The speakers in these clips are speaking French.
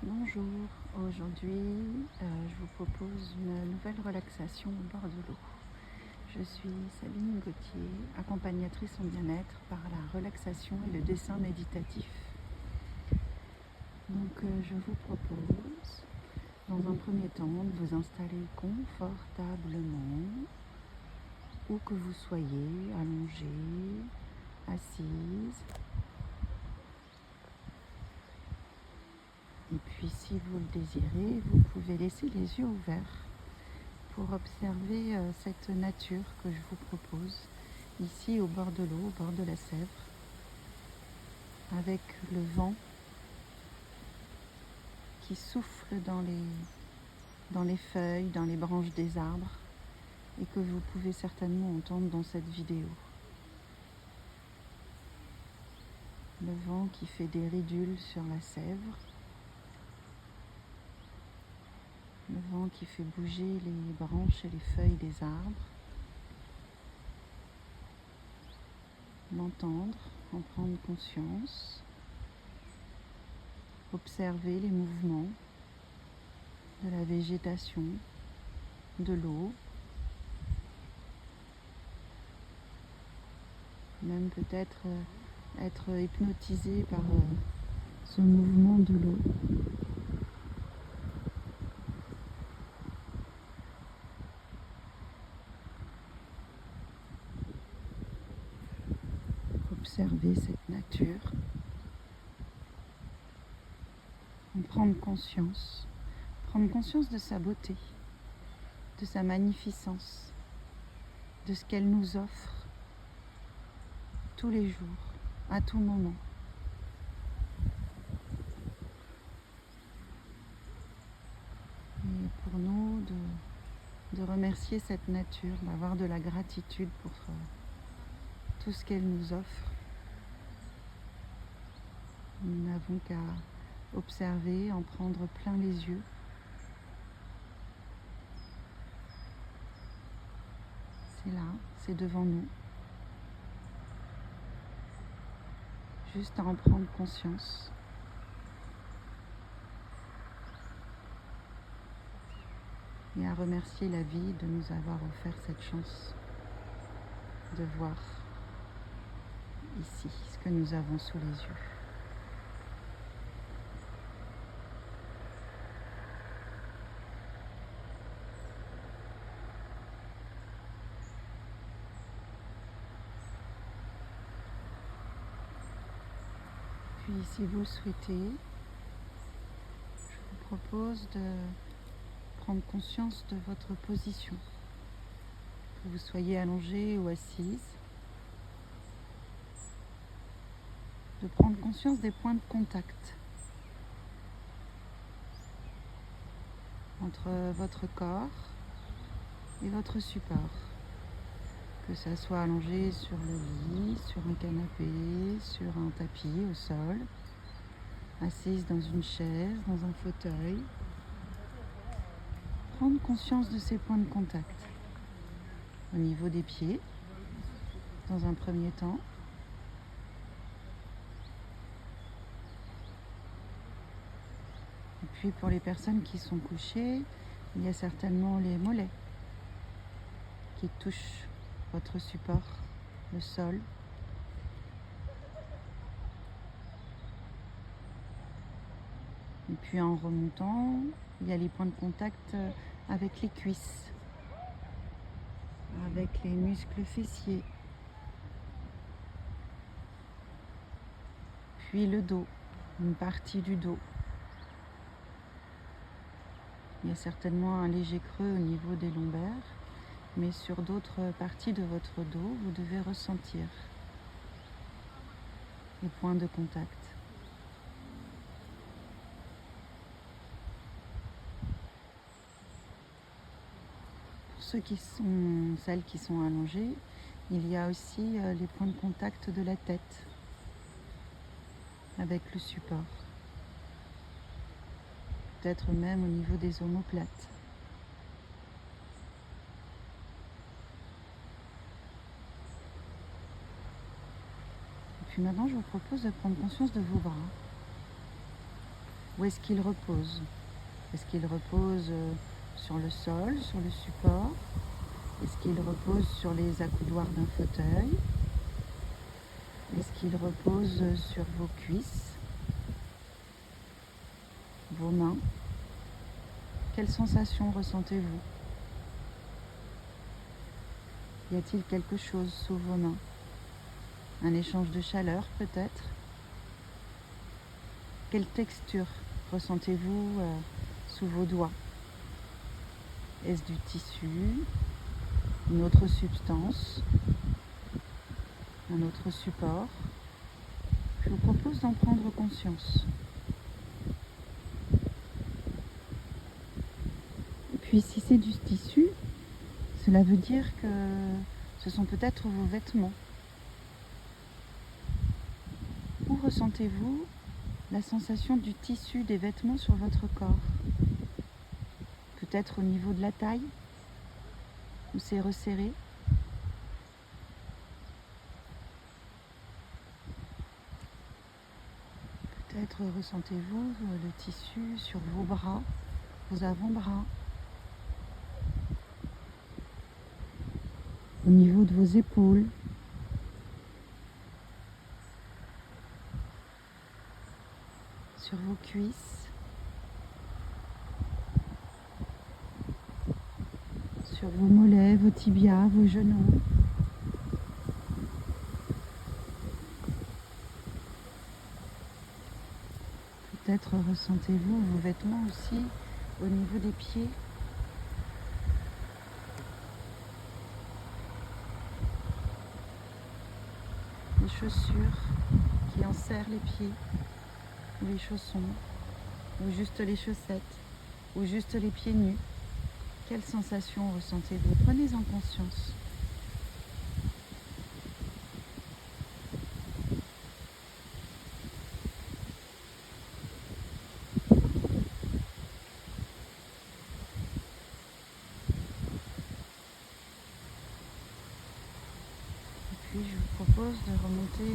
Bonjour, aujourd'hui je vous propose une nouvelle relaxation au bord de l'eau. Je suis Sabine Gauthier, accompagnatrice en bien-être par la relaxation et le dessin méditatif. Donc je vous propose dans un premier temps de vous installer confortablement où que vous soyez, allongé, assise. Et puis si vous le désirez, vous pouvez laisser les yeux ouverts pour observer cette nature que je vous propose ici au bord de l'eau, au bord de la Sèvre, avec le vent qui souffle dans les feuilles, dans les branches des arbres et que vous pouvez certainement entendre dans cette vidéo. Le vent qui fait des ridules sur la Sèvre, le vent qui fait bouger les branches et les feuilles des arbres. L'entendre, en prendre conscience, observer les mouvements de la végétation, de l'eau, même peut-être être hypnotisé par ce mouvement de l'eau. Observer cette nature, en prendre conscience de sa beauté, de sa magnificence, de ce qu'elle nous offre tous les jours, à tout moment. Et pour nous, de remercier cette nature, d'avoir de la gratitude pour tout ce qu'elle nous offre. Nous n'avons qu'à observer, en prendre plein les yeux. C'est là, c'est devant nous. Juste à en prendre conscience. Et à remercier la vie de nous avoir offert cette chance de voir ici ce que nous avons sous les yeux. Puis si vous le souhaitez, je vous propose de prendre conscience de votre position, que vous soyez allongé ou assise, de prendre conscience des points de contact entre votre corps et votre support, que ça soit allongé sur le lit, sur un canapé, sur un tapis au sol, assise dans une chaise, dans un fauteuil. Prendre conscience de ces points de contact au niveau des pieds, dans un premier temps. Et puis pour les personnes qui sont couchées, il y a certainement les mollets qui touchent votre support, le sol. Et puis en remontant, il y a les points de contact avec les cuisses, avec les muscles fessiers, puis le dos, une partie du dos. Il y a certainement un léger creux au niveau des lombaires, mais sur d'autres parties de votre dos, vous devez ressentir les points de contact. Pour celles qui sont allongées, il y a aussi les points de contact de la tête avec le support. Peut-être même au niveau des omoplates. Et puis maintenant, je vous propose de prendre conscience de vos bras. Où est-ce qu'il repose? Est-ce qu'il repose sur le sol, sur le support? Est-ce qu'il repose sur les accoudoirs d'un fauteuil? Est-ce qu'il repose sur vos cuisses, vos mains? Quelles sensations ressentez-vous? Y a-t-il quelque chose sous vos mains? Un échange de chaleur peut-être? Quelle texture ressentez-vous sous vos doigts? Est-ce du tissu? Une autre substance? Un autre support? Je vous propose d'en prendre conscience. Et puis si c'est du tissu, cela veut dire que ce sont peut-être vos vêtements. Où ressentez-vous la sensation du tissu des vêtements sur votre corps? Peut-être au niveau de la taille, où c'est resserré? Peut-être ressentez-vous le tissu sur vos bras, vos avant-bras, au niveau de vos épaules. Sur vos cuisses, sur vos mollets, vos tibias, vos genoux. Peut-être ressentez-vous vos vêtements aussi au niveau des pieds. Les chaussures qui enserrent les pieds, ou les chaussons, ou juste les chaussettes, ou juste les pieds nus. Quelles sensations ressentez-vous? Prenez-en conscience. Et puis je vous propose de remonter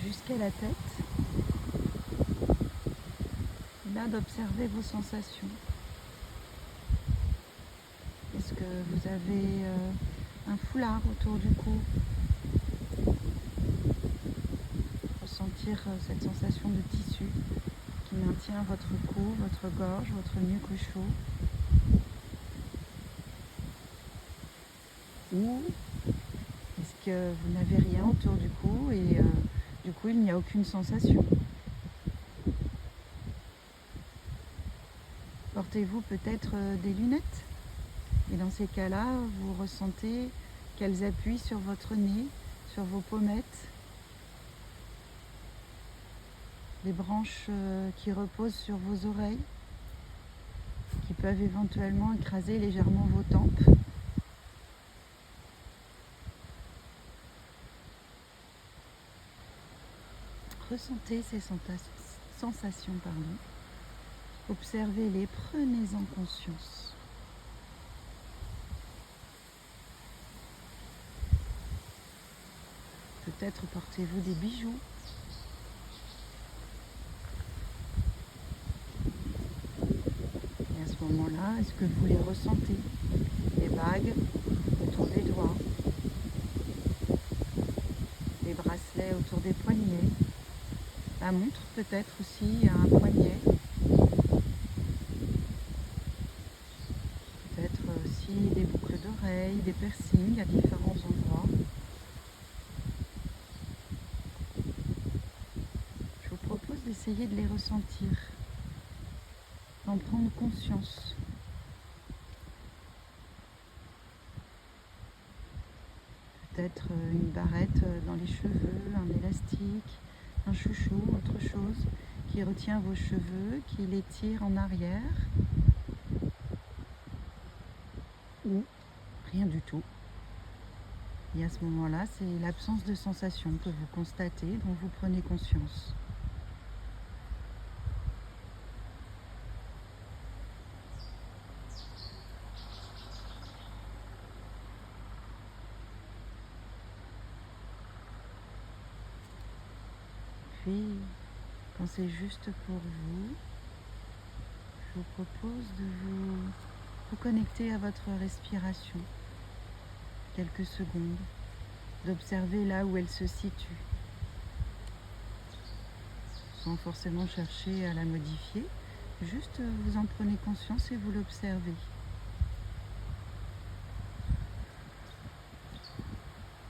jusqu'à la tête. Et là, d'observer vos sensations. Est-ce que vous avez un foulard autour du cou? Ressentir cette sensation de tissu qui maintient votre cou, votre gorge, votre nuque au chaud. Ou est-ce que vous n'avez rien autour du cou et du coup il n'y a aucune sensation? Portez-vous peut-être des lunettes? Et dans ces cas-là, vous ressentez qu'elles appuient sur votre nez, sur vos pommettes, les branches qui reposent sur vos oreilles, qui peuvent éventuellement écraser légèrement vos tempes. Ressentez ces sensations, observez-les, prenez-en conscience. Peut-être portez-vous des bijoux. Et à ce moment-là, est-ce que vous les ressentez? Les bagues autour des doigts, les bracelets autour des poignets, la montre peut-être aussi à un poignet, peut-être aussi des boucles d'oreilles, des piercings à différents endroits. Je vous propose d'essayer de les ressentir, d'en prendre conscience. Peut-être une barrette dans les cheveux, un élastique, un chouchou, autre chose qui retient vos cheveux, qui les tire en arrière, ou rien du tout. Et à ce moment-là, c'est l'absence de sensation que vous constatez, dont vous prenez conscience. puis, quand c'est juste pour vous, je vous propose de vous connecter à votre respiration quelques secondes, d'observer là où elle se situe, sans forcément chercher à la modifier, juste vous en prenez conscience et vous l'observez.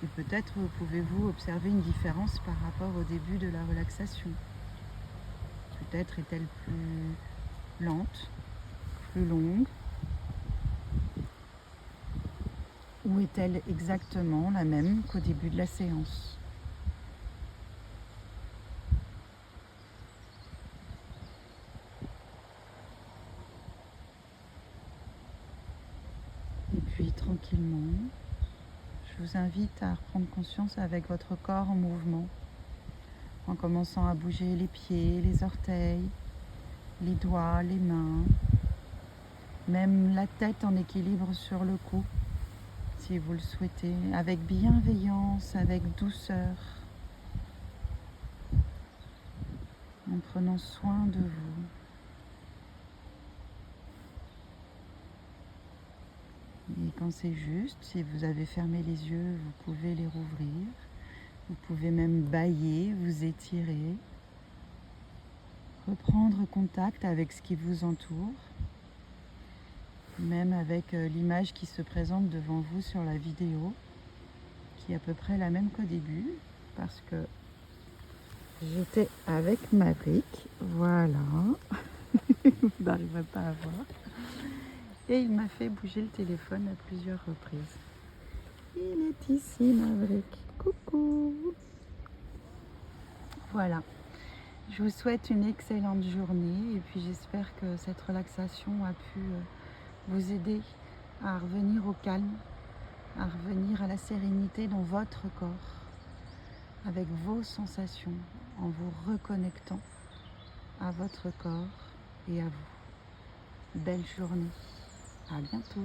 Et peut-être pouvez-vous observer une différence par rapport au début de la relaxation. Peut-être est-elle plus lente, plus longue, ou est-elle exactement la même qu'au début de la séance? Et puis tranquillement, je vous invite à reprendre conscience avec votre corps en mouvement, en commençant à bouger les pieds, les orteils, les doigts, les mains, même la tête en équilibre sur le cou, si vous le souhaitez, avec bienveillance, avec douceur, en prenant soin de vous. Et quand c'est juste, si vous avez fermé les yeux, vous pouvez les rouvrir. Vous pouvez même bâiller, vous étirer, reprendre contact avec ce qui vous entoure, même avec l'image qui se présente devant vous sur la vidéo, qui est à peu près la même qu'au début, parce que j'étais avec Maverick, voilà, vous n'arriverez pas à voir, et il m'a fait bouger le téléphone à plusieurs reprises. Il est ici, Maverick, coucou. Voilà, je vous souhaite une excellente journée et puis j'espère que cette relaxation a pu vous aider à revenir au calme, à revenir à la sérénité dans votre corps, avec vos sensations, en vous reconnectant à votre corps et à vous. Belle journée, à bientôt.